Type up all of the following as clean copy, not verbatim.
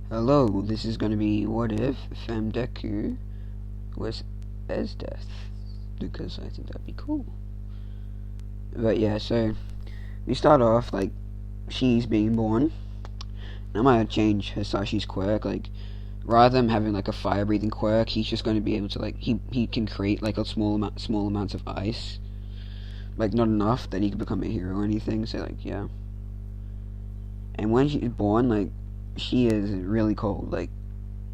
Hello, this is gonna be what if deku was esdeath, because I think that'd be cool. But yeah, so we start off like she's being born. I'm gonna change Hisashi's quirk, like rather than having like a fire breathing quirk, he's just gonna be able to like he can create like a small amounts of ice. Like not enough that he can become a hero or anything, so like yeah. And when she's born, like she is really cold, like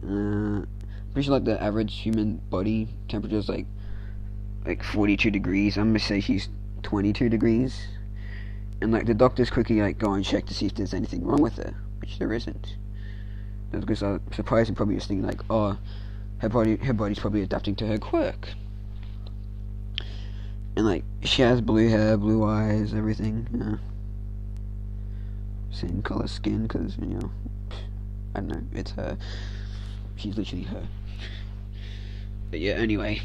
pretty sure like the average human body temperature is like 42 degrees. I'm gonna say she's 22 degrees. And like the doctors quickly like go and check to see if there's anything wrong with her, which there isn't. That's because I'm surprised and probably just thinking like, oh, her body's probably adapting to her quirk. And like she has blue hair, blue eyes, everything. Yeah. Same color skin, cause I don't know, it's her. She's literally her. But yeah, anyway.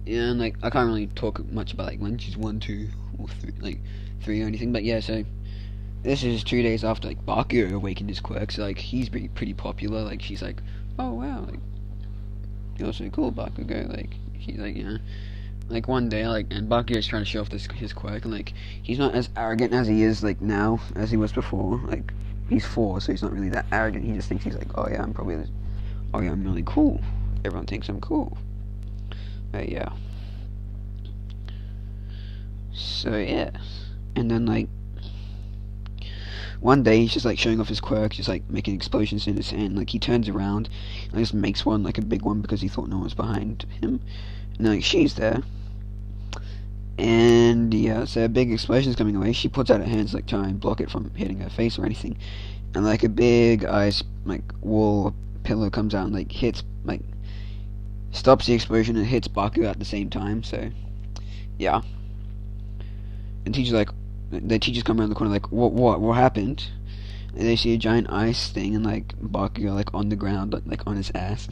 Yeah, and like I can't really talk much about like when she's 1, 2, or 3, like 3 or anything. But yeah, so this is 2 days after like Bakugo awakened his quirk. So like he's pretty popular. Like she's like, oh wow, like you're so cool, Bakugo. Like she's like, yeah. Like one day, like and Bakugo's trying to show off his quirk, and like he's not as arrogant as he is like now as he was before. Like he's 4, so he's not really that arrogant. He just thinks he's like, oh yeah, I'm really cool. Everyone thinks I'm cool. Yeah. So yeah, and then like one day he's just like showing off his quirk, just like making explosions in his hand. Like he turns around and just makes one, like a big one, because he thought no one was behind him. And like she's there, and yeah, so a big explosion's coming away. She puts out her hands like try and block it from hitting her face or anything, and like a big ice like wall pillar comes out and like hits like stops the explosion and hits Baku at the same time. So yeah. And the teachers come around the corner like, what happened? And they see a giant ice thing and like Bakugo like on the ground, like on his ass.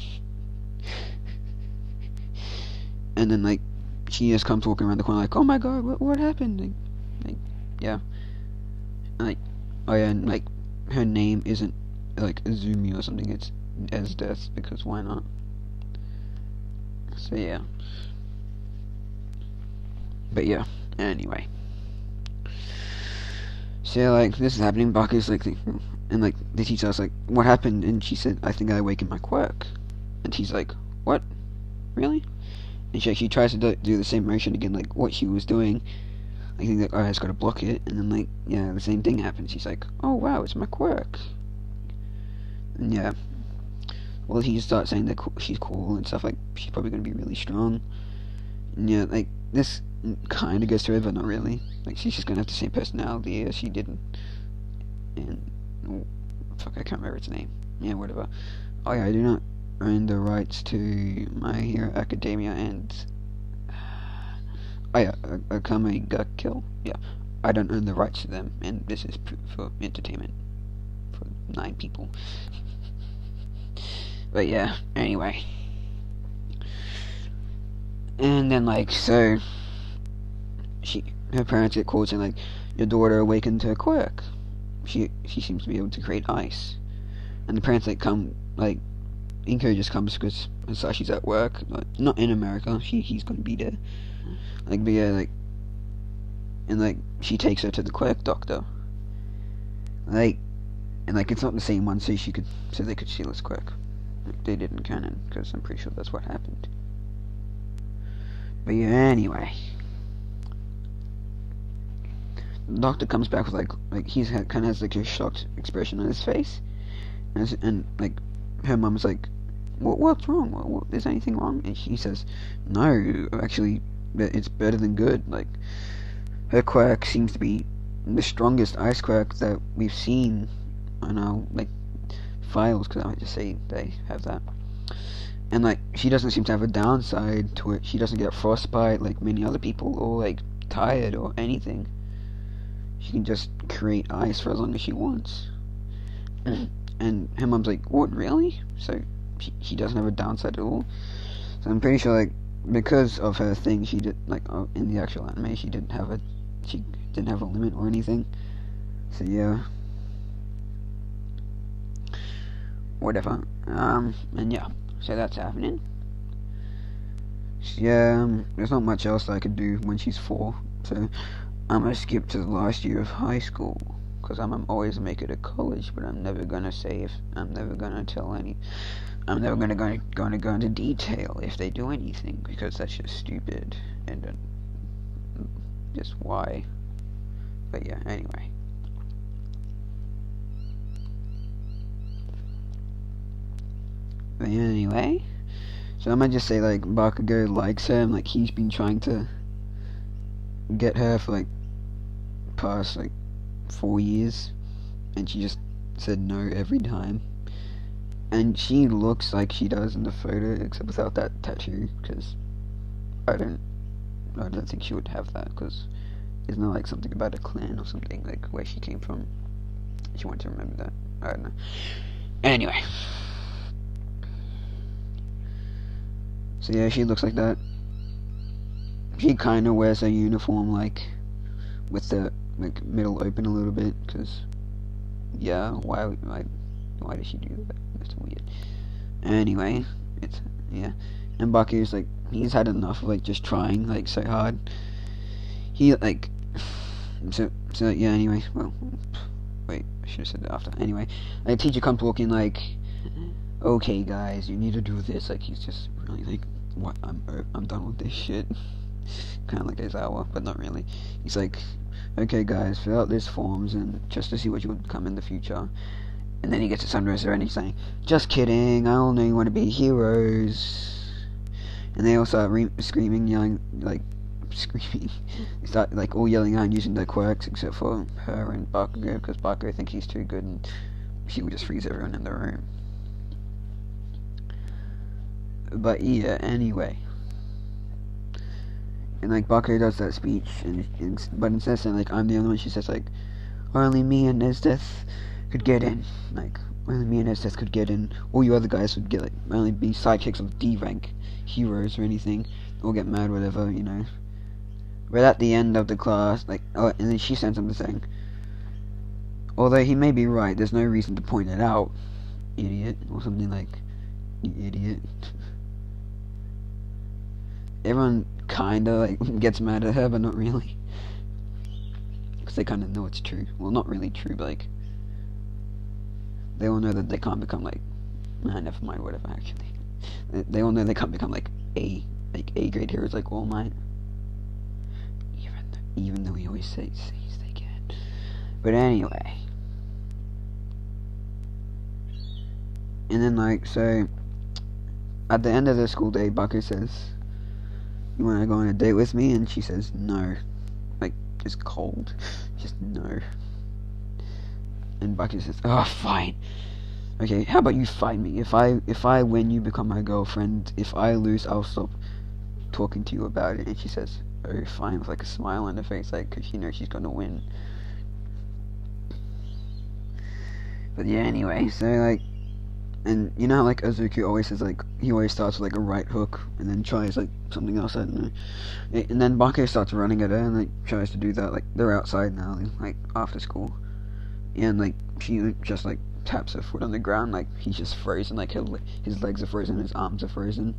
And then like she just comes walking around the corner like, oh my god, what happened? Like yeah, and, like oh yeah, and like her name isn't like Azumi or something. It's esdeath, because why not? So yeah, but yeah, anyway. So like this is happening, Baku's like, and like the teacher was like, what happened? And she said, I think I awakened my quirk. And he's like, what? Really? And she tries to do the same motion again, like what she was doing. Like think like, oh, I just gotta block it. And then like yeah, the same thing happens. She's like, oh wow, it's my quirk. And yeah, well he starts saying that she's cool and stuff, like she's probably gonna be really strong. And yeah, like this kind of goes to her, but not really. Like she's just gonna have the same personality as she did and oh, fuck, I can't remember its name. Yeah, whatever. Oh yeah, I do not own the rights to My Hero Academia and oh yeah, Akame ga Kill. Yeah, I don't own the rights to them, and this is for entertainment for 9 people. But yeah, anyway. And then like so her parents get called saying like, your daughter awakened her quirk. She seems to be able to create ice. And the parents like come like Inko just comes because Sashi's at work, like, not in America. He's gonna be there. Like but yeah, like and like she takes her to the quirk doctor. Like and like it's not the same one, so they could steal his quirk. Like, they did in canon, because I'm pretty sure that's what happened. But yeah, anyway. The doctor comes back with like he's kind of has like a shocked expression on his face, and like her mom's like, what's wrong? What, is anything wrong? And she says, no, actually, it's better than good. Like her quirk seems to be the strongest ice quirk that we've seen on our like files, because I might just say they have that. And like she doesn't seem to have a downside to it. She doesn't get frostbite like many other people, or like tired or anything. She can just create ice for as long as she wants. And her mom's like, what, really? So she doesn't have a downside at all. So I'm pretty sure like because of her thing, she did like in the actual anime she didn't have a limit or anything. So yeah. whatever. And yeah, so that's happening. So, yeah, there's not much else I could do when she's 4, so I'm gonna skip to the last year of high school, because I'm always make it to college, but I'm never gonna say if, I'm never gonna tell any, I'm never gonna go into detail if they do anything, because that's just stupid, and just why. But yeah, anyway. But anyway, so I'm gonna just say, like, Bakugo likes her, and like he's been trying to get her for like past like 4 years, and she just said no every time. And she looks like she does in the photo, except without that tattoo, because I don't think she would have that, because isn't there like something about a clan or something, like where she came from? She wanted to remember that. I don't know. Anyway. So yeah, she looks like that. She kind of wears her uniform like with the like middle open a little bit, because yeah, why did she do that? That's weird. Anyway, it's yeah. And Baku's like, he's had enough of like just trying like so hard. He like so yeah. Anyway, well, wait, I should have said that after. Anyway, the teacher comes walking like, okay guys, you need to do this. Like he's just really like, what? I'm done with this shit. Kind of like Aizawa, but not really. He's like, okay guys, fill out these forms and just to see what you would become in the future. And then he gets to Sunrise and he's saying, just kidding, I only want to be heroes. And they all start screaming, yelling, like, screaming. They start, like, all yelling out and using their quirks, except for her and Bakugo, because Bakugo thinks he's too good and she would just freeze everyone in the room. But yeah, anyway. And like Bakugo does that speech, but instead of saying like I'm the only one, she says like only me and esdeath could get in. Like only me and esdeath could get in. All you other guys would get like only be sidekicks of D rank heroes or anything. Or get mad, whatever, you know. But at the end of the class, like and then she sends him the thing. Although he may be right, there's no reason to point it out, idiot, or something like, you idiot. Everyone kinda like gets mad at her, but not really, because they kind of know it's true. Well, not really true, but like they all know that they can't become like, never mind, whatever. Actually, they all know they can't become like A grade heroes like All Might, even though he always says they can. But anyway, and then like so, at the end of the school day, Baku says, you want to go on a date with me? And she says no, like just cold, just no. And Baku says, oh fine, okay, how about you fight me? If I win, you become my girlfriend. If I lose, I'll stop talking to you about it. And she says, oh fine, with like a smile on her face, like, because she knows she's gonna win. But yeah, anyway, so like, and you know how like Azuki always says like, he always starts with like a right hook and then tries like something else, I don't know. And then Baku starts running at her and like tries to do that, like they're outside now, like after school. And like she just like taps her foot on the ground, like he's just frozen, like his legs are frozen, his arms are frozen.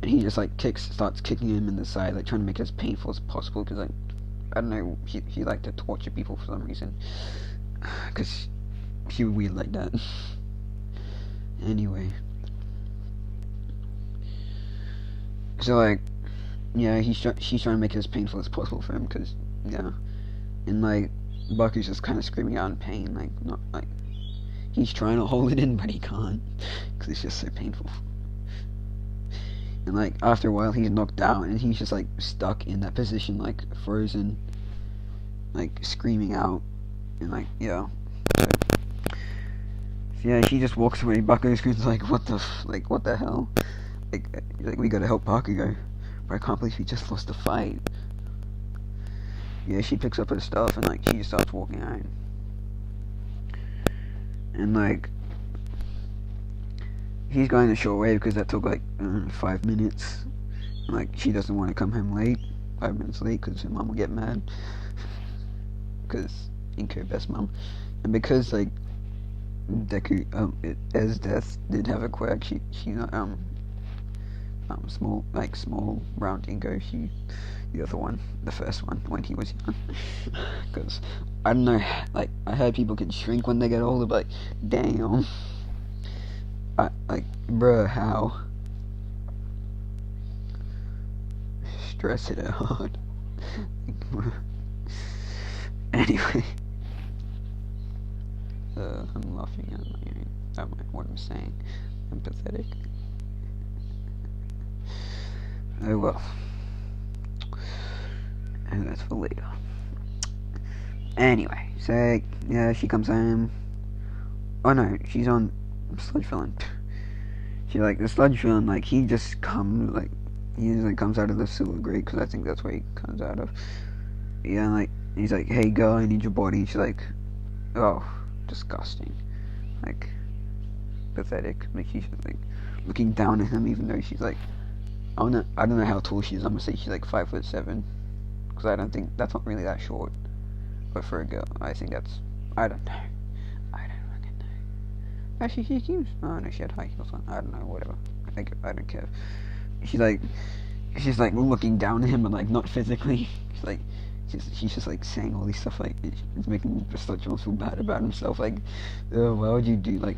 And he just like starts kicking him in the side, like trying to make it as painful as possible, because like, I don't know, he liked to torture people for some reason. Because he was weird like that. Anyway, so like, yeah, she's trying to make it as painful as possible for him, because yeah, and like Baku's just kind of screaming out in pain, like not like he's trying to hold it in, but he can't, because it's just so painful. And like after a while, he's knocked out, and he's just like stuck in that position, like frozen, like screaming out, and like yeah. Yeah, she just walks away. Bakugo's like, what the hell? Like, we gotta help Bakugo. But I can't believe he just lost the fight. Yeah, she picks up her stuff and like she starts walking out. And like, he's going the short way because that took like 5 minutes. And, like, she doesn't want to come home late, 5 minutes late, because her mom will get mad. Because Inko best mom, and because like, Deku, esdeath did have a quirk. She's not, small, round ego. The other one, the first one, when he was young. Because, I don't know, like, I heard people can shrink when they get older, but, like, damn. Bruh, how? Stress it out. Anyway. I'm laughing at what I'm saying. I'm pathetic. Oh well. And that's for later. Anyway, so yeah, she comes home. Oh no, she's on sludge villain. She the sludge villain. He just comes comes out of the sewer grate, because I think that's where he comes out of. Yeah, and he's like, "Hey girl, I need your body." And she's like, "Oh, disgusting." Pathetic. She's looking down at him, even though she's I don't know how tall she is. I'm gonna say she's 5'7", because I don't think that's not really that short. But for a girl, I think that's, I don't know. I don't fucking know. Actually, she seems, oh no, she had high heels on. I don't know, whatever. I don't care. She's looking down at him, but not physically. She's just saying all these stuff, it's making the sludge feel bad about himself. Why would you do that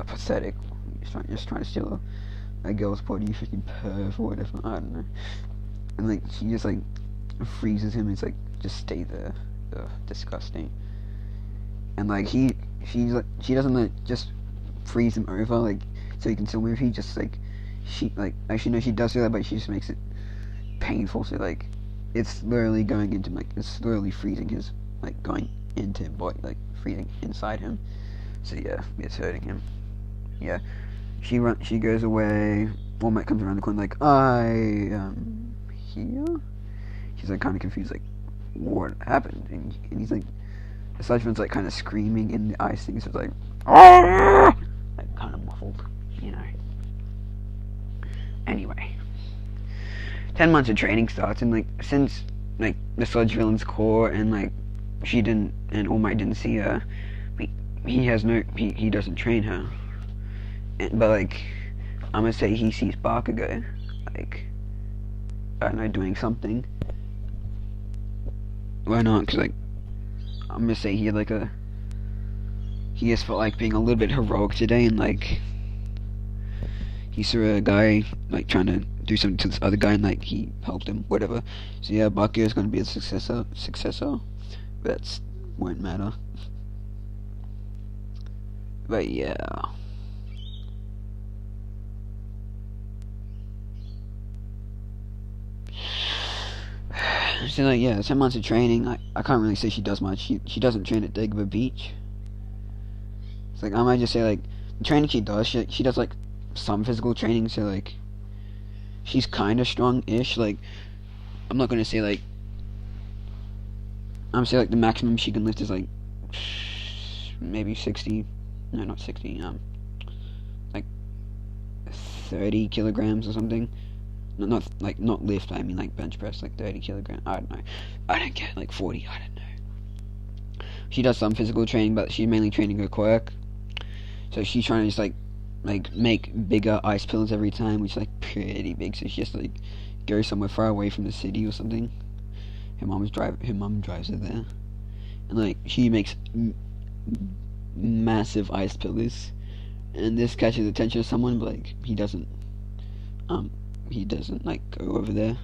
pathetic? Just trying to steal a girl's body, you freaking perv or whatever. I don't know. And she just freezes him. It's just stay there. Ugh, disgusting. And she doesn't just freeze him over so he can still move. He just actually no, she does do that, but she just makes it painful. So it's literally going into it's slowly freezing his going into him body, freezing inside him. So yeah, it's hurting him. Yeah, she goes away. All Might comes around the corner I here. She's kind of confused, what happened? And he's the Sludgeman's kind of screaming in the ice thing. So it's ah! Kind of muffled, Anyway, 10 months of training starts, and since the Sludge Villain's core and she didn't, and All Might didn't see her, he doesn't train her. But I'm gonna say he sees Bakugo, I don't know, doing something. Why not? Because I'm gonna say he had he just felt being a little bit heroic today, and he saw a guy trying to do something to this other guy, and he helped him, whatever. So yeah, Bakugo is gonna be a successor. That won't matter. But yeah. So yeah, 10 months of training. I can't really say she does much. She doesn't train at Dagobah Beach. It's I might just say the training she does, she does some physical training. So she's kind of strong-ish. I'm not gonna say I'm gonna say the maximum she can lift is maybe 60. No, not 60. 30 kilograms or something. Not lift, I mean bench press, 30 kilograms. I don't know. I don't get 40, I don't know. She does some physical training, but she's mainly training her quirk. So she's trying to just make bigger ice pillars every time, which is pretty big. So she just goes somewhere far away from the city or something. Her mom drives her there, and she makes massive ice pillars, and this catches the attention of someone, but he doesn't go over there.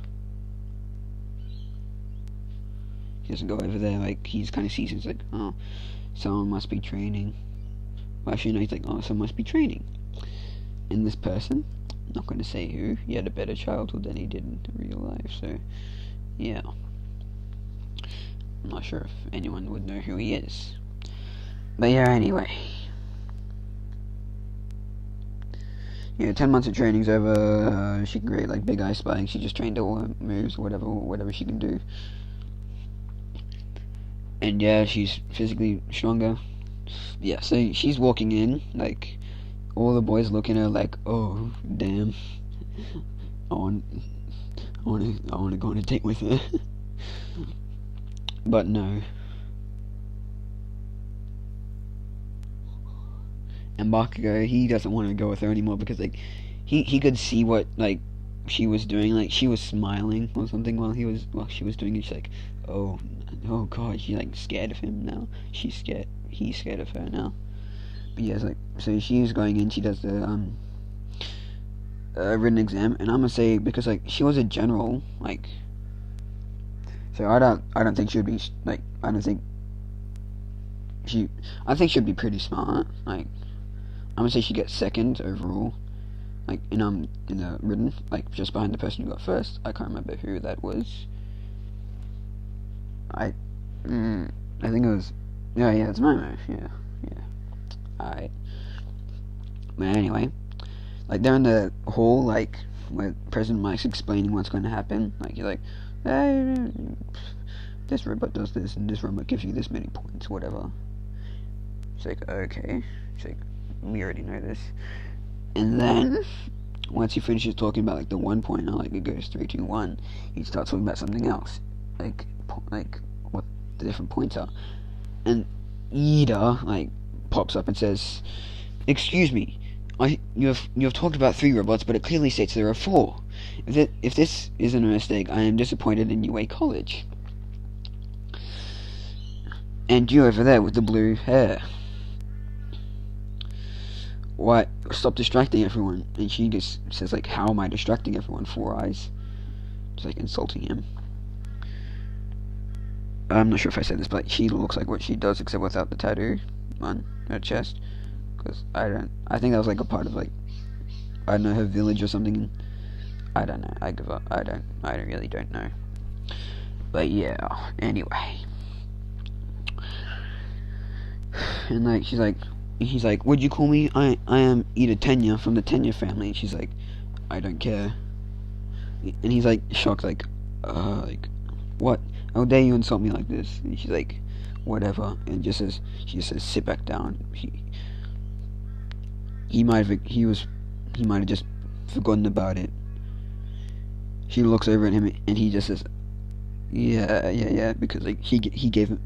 He doesn't go over there. He just kind of sees it. It's oh, someone must be training. Well, actually, no, he's oh, someone must be training. And this person, I'm not going to say who, he had a better childhood than he did in real life. So, yeah. I'm not sure if anyone would know who he is. But yeah, anyway. Yeah, 10 months of training's over. She can create big ice spikes. She just trained all her moves, whatever she can do. And yeah, she's physically stronger. Yeah, so she's walking in, all the boys looking at her oh, damn. I want to go on a date with her. But no. And Bakugo, he doesn't want to go with her anymore because like he could see what like she was doing. Like she was smiling or something while she was doing it. She's like, oh god, she's like scared of him now. She's scared. He's scared of her now. But yeah, it's like, so she's going in. She does the written exam, and I'm gonna say, because like she was a general, like, so I don't think she'd be like, I think she'd be pretty smart. Like, I'm gonna say she gets second overall, like in the written, like just behind the person who got first. I can't remember who that was. I think it was, yeah, it's Momo. Yeah. Alright. But anyway, like they're in the hall, like where President Mike's explaining what's going to happen. Like he's like, hey, this robot does this, and this robot gives you this many points, whatever. It's like, okay. It's like, we already know this. And then once he finishes talking about like the 1 pointer, like it goes 3, 2, 1, he starts talking about something else, like what the different points are. And Ida like pops up and says, "Excuse me, you have talked about 3 robots, but it clearly states there are 4. If this isn't a mistake, I am disappointed in UA College. And you over there with the blue hair. What? Stop distracting everyone." And she just says like, "How am I distracting everyone? 4 eyes." Just like insulting him. I'm not sure if I said this, but she looks like what she does, except without the tattoo on her chest. Because I think that was like a part of like, I don't know, her village or something. I don't know. I give up. I really don't know. But yeah. Anyway. And like he's like, "What'd you call me? I am Ida Tenya from the Tenya family." And she's like, "I don't care." And he's like shocked, like what? How dare you insult me like this? And she's like, "Whatever." And she just says, "Sit back down." He might have just forgotten about it. She looks over at him and he just says, yeah, because like he gave her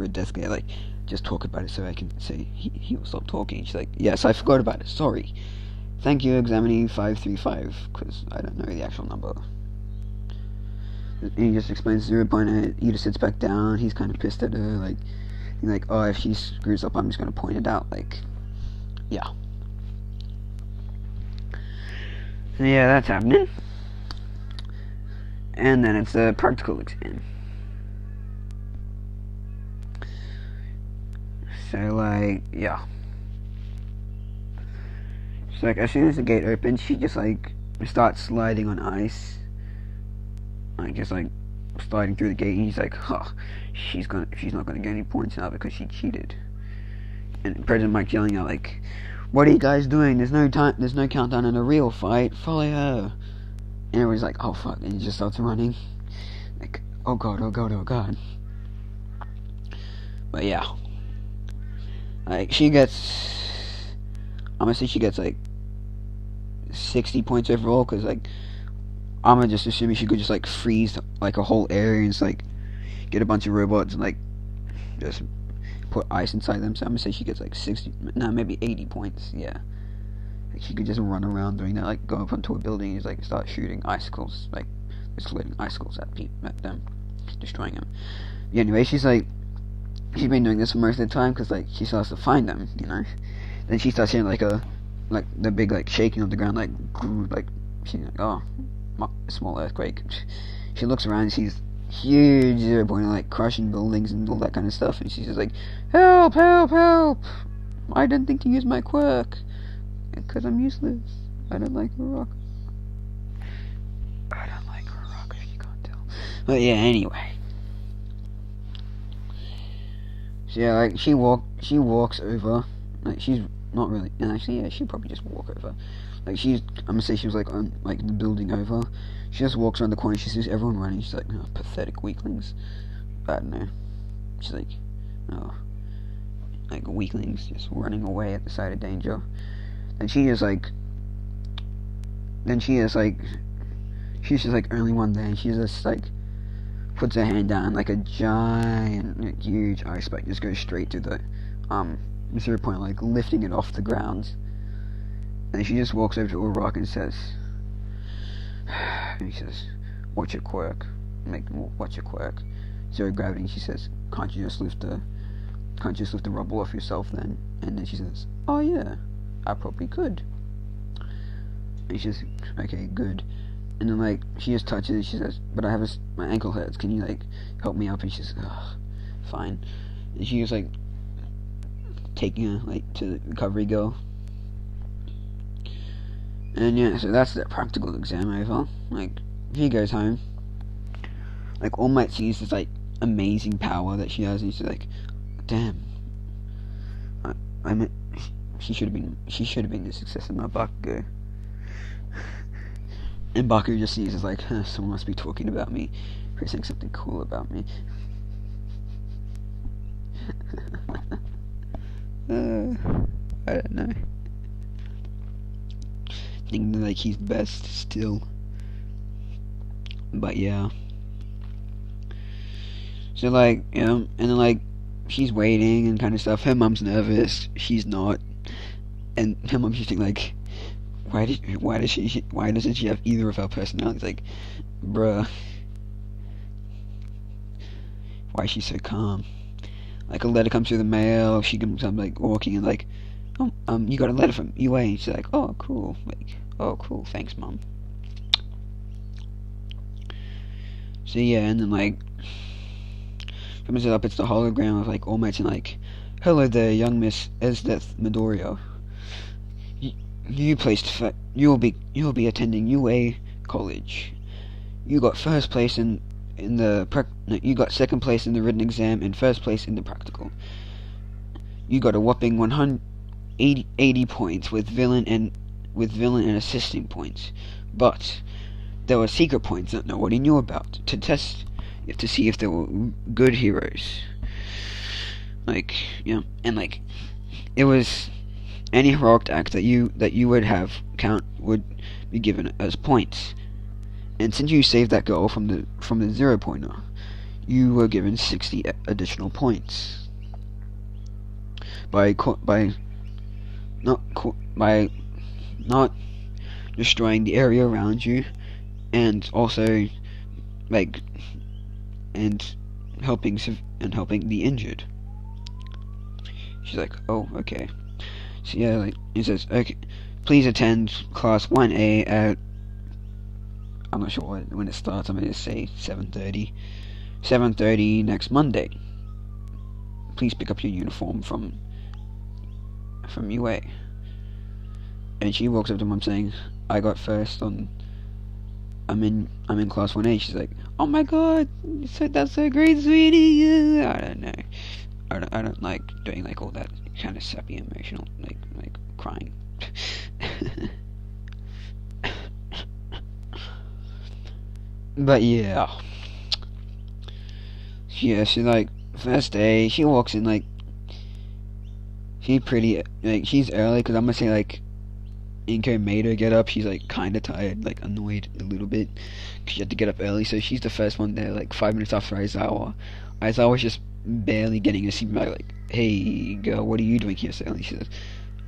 a death glare, like, "Just talk about it so I can say he will stop talking." She's like, "Yes, I forgot about it. Sorry. Thank you, examining 535, because I don't know the actual number." And he just explains 0 pointer. He just sits back down. He's kind of pissed at her, like, he's like, "Oh, if she screws up, I'm just gonna point it out." Like, yeah. So yeah, that's happening. And then it's a practical exam. So like, yeah. So like, as soon as the gate opens, she just like starts sliding on ice, like just like sliding through the gate. And he's like, "Huh, she's not gonna get any points now because she cheated." And President Mike yelling out like, "What are you guys doing? There's no countdown in a real fight. Follow her." And everyone's like, "Oh fuck!" And he just starts running, like, oh god. But yeah, like I'm gonna say she gets like 60 points overall, because like I'm just assuming she could just like freeze like a whole area and just like get a bunch of robots and like just put ice inside them. So I'm gonna say she gets like 60, no, maybe 80 points. Yeah, like she could just run around doing that, like go up onto a building and just like start shooting icicles, like exploding icicles at them, destroying them. Yeah, anyway, she's been doing this for most of the time, because like she starts to find them, you know. Then she starts hearing like the big like shaking of the ground, like she's like, "Oh, a small earthquake." She looks around and sees huge 0 pointer like crushing buildings and all that kind of stuff, and she's just like, "Help! I didn't think to use my quirk because I'm useless. I don't like a rock. If you can't tell." But yeah, anyway. So yeah, like she walks over, like she's not really, actually yeah, she'd probably just walk over. Like I'm gonna say she was like on like the building over. She just walks around the corner, she sees everyone running, she's like, "Oh, pathetic weaklings." I don't know. She's like, "Oh, like weaklings just running away at the sight of danger." And she's just like only one day, she's just like puts her hand down, like a giant, like, huge ice spike just goes straight to the 0 point, like lifting it off the ground. And she just walks over to a rock and says, "What's your quirk? What's your quirk?" 0 gravity. She says, "Can't you just lift the rubble off yourself then?" And then she says, "Oh yeah, I probably could." And she says, "Okay, good." And then like she just touches it. She says, "But I have my ankle hurts. Can you like help me up?" And she says, "Ugh, fine." And she was like taking her like to the recovery girl. And yeah, so that's the practical exam over. Like, he goes home. Like, All Might sees this, like, amazing power that she has, and she's like, damn. She should have been the successor, not Bakugo. And Bakugo just sees, it's like, someone must be talking about me, or saying something cool about me. I don't know. Thinking like he's best still, but yeah. So like, and then like she's waiting and kind of stuff. Her mum's nervous, she's not, and her mum's just thinking like, why doesn't she have either of her personalities? Like, bruh, why is she so calm? Like a letter comes through the mail. She comes up like walking and like, "Oh, you got a letter from UA." And she's like, "Oh, cool." Like, "Oh, cool. Thanks, Mom." So yeah, and then like comes it up. It's the hologram of like All Might and like, "Hello there, young Miss Esdeath Midoriya. You'll be attending UA college. You got first place you got second place in the written exam and first place in the practical. You got a whopping 180 points with villain and assisting points, but there were secret points that nobody knew about to test to see if they were good heroes. Like, yeah, and like it was any heroic act that you would be given as points. And since you saved that girl from the 0 pointer, you were given 60 additional points by not destroying the area around you, and also like helping the injured. She's like, "Oh, okay." So yeah, like it says, "Okay, please attend class 1A at," I'm not sure when it starts. I'm going to say 7:30. 7:30 next Monday. Please pick up your uniform from UA. And she walks up to Mom saying, "I got first on. I'm in class 1A." She's like, "Oh my god, that's so great, sweetie." I don't know. I don't like doing like all that kind of sappy emotional like crying. But yeah. Yeah, she like first day she walks in like she's early, because I'm gonna say like Inko made her get up. She's like kind of tired, like annoyed a little bit because she had to get up early. So she's the first one there, like 5 minutes after Aizawa. Aizawa's just barely getting a seat back. Like, "Hey girl, what are you doing here so early?" She says,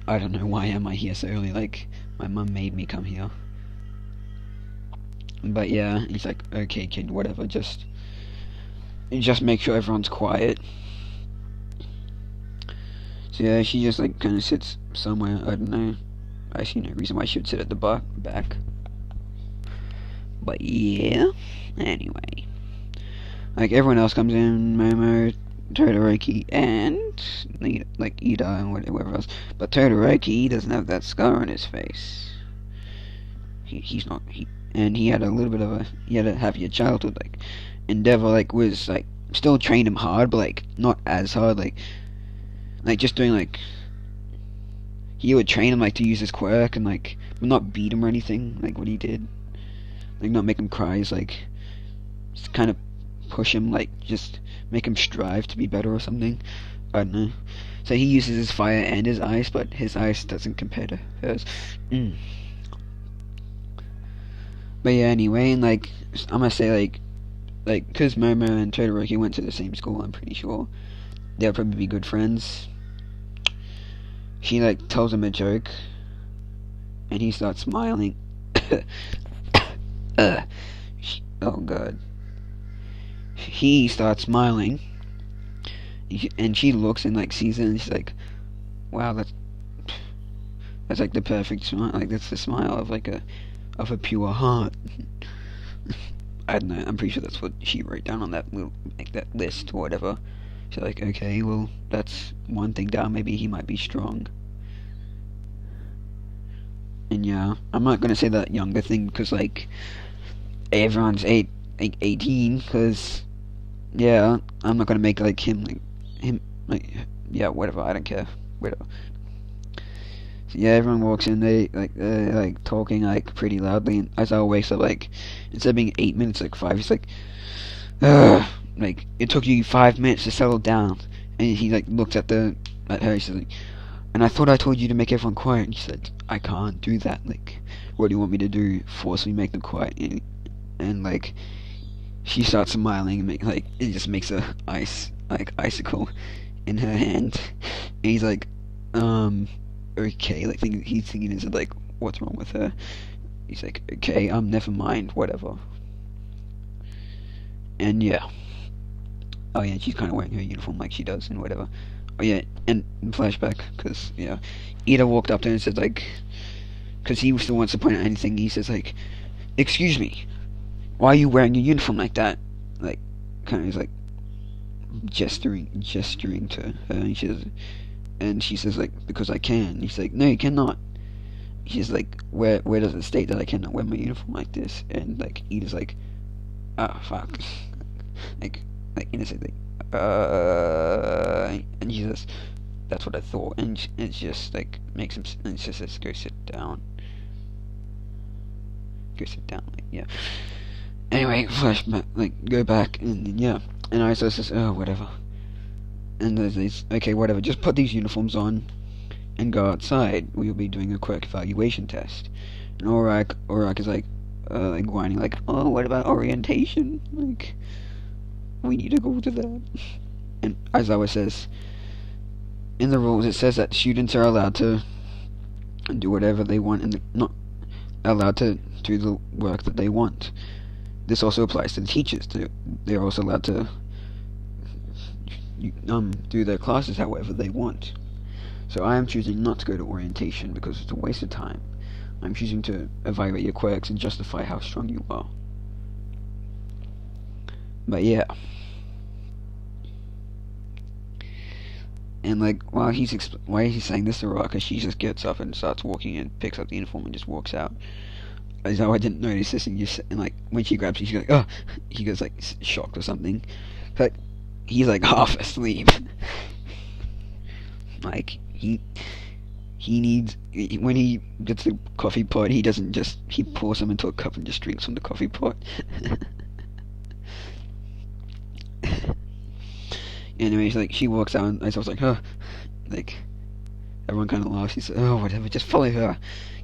"I don't know, why am I here so early? Like, my mum made me come here." But yeah, he's like, "Okay, kid, whatever. Just make sure everyone's quiet." So yeah, she just like kind of sits somewhere. I don't know. I see no reason why she would sit at the back. But yeah. Anyway, like everyone else comes in, Momo, Todoroki, and like Ida and whatever else. But Todoroki doesn't have that scar on his face. And he had a little bit of he had a happier childhood. Like Endeavor like was like still trained him hard, but like not as hard. Like just doing like he would train him like to use his quirk and like not beat him or anything like what he did. Like not make him cry. He's like just kind of push him, like just make him strive to be better or something. I don't know. So he uses his fire and his ice, but his ice doesn't compare to hers. But yeah, anyway, and like I'm gonna say like because Momo and Todoroki went to the same school, I'm pretty sure they'll probably be good friends. she like tells him a joke, and he starts smiling. uh, oh god. He starts smiling, and she looks and like sees it, and she's like, "Wow, that's like the perfect smile. Like that's the smile of like a pure heart." I don't know. I'm pretty sure that's what she wrote down on that little like that list or whatever. She's like, okay, well, that's one thing down. Maybe he might be strong. And yeah, I'm not gonna say that younger thing because like everyone's 18. Because yeah, I'm not gonna make like him like yeah, whatever. I don't care. Whatever. So yeah, everyone walks in. They're like talking like pretty loudly. And Isaiah wakes up like instead of being 8 minutes, like 5. He's like, ugh. Like it took you 5 minutes to settle down. And he like looks at her. He says like, and I thought I told you to make everyone quiet. And she said, I can't do that. Like, what do you want me to do? Force me make them quiet? And like, she starts smiling and like it just makes a icicle in her hand. And he's like, okay. Like he's thinking, is it like, what's wrong with her? He's like, okay, never mind, whatever. And yeah. Oh yeah, she's kind of wearing her uniform like she does and whatever. Oh yeah, and flashback, because, yeah, Ida walked up to him and said, like, because he still wants to point out anything, he says, like, excuse me, why are you wearing a uniform like that? Like, kind of is like, gesturing to her, and she says, like, because I can. He's like, no, you cannot. She's like, where does it state that I cannot wear my uniform like this? And, like, Ida's like, ah, fuck. like, innocently. And she says, that's what I thought. And it's just, like, makes him, and she says, go sit down. Like, yeah. Anyway, flashback, like, go back, and yeah. And Isa says, oh, whatever. And there's these, okay, whatever, just put these uniforms on and go outside. We'll be doing a quirk evaluation test. And Aurak is like whining, like, oh, what about orientation? Like, we need to go to that. And Aizawa says, in the rules it says that students are allowed to do whatever they want and not allowed to do the work that they want. This also applies to the teachers. They're also allowed to do their classes however they want. So I am choosing not to go to orientation because it's a waste of time. I'm choosing to evaluate your quirks and justify how strong you are. But yeah. And like while he's saying this to Raka, she just gets up and starts walking and picks up the uniform and just walks out. As though I didn't notice this, and like when she grabs it, she's like, oh, he goes like shocked or something. But he's like half asleep. Like he needs, when he gets the coffee pot, he doesn't just, he pours some into a cup and just drinks from the coffee pot. Anyways, like, she walks out, and I was like, oh, like, everyone kind of laughs. He said, oh, whatever, just follow her.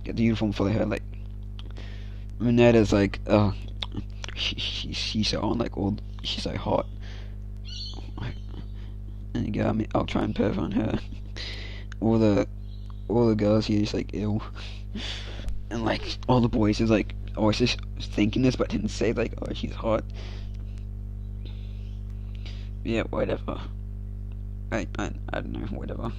Get the uniform, follow her. Like, Minetta's like, oh, she's so on, like, she's so hot. And yeah, I'll try and perv on her. All the girls here is like, ew. And like, all the boys is like, oh, I was just thinking this, but didn't say, like, oh, she's hot. Yeah, whatever. I don't know, whatever.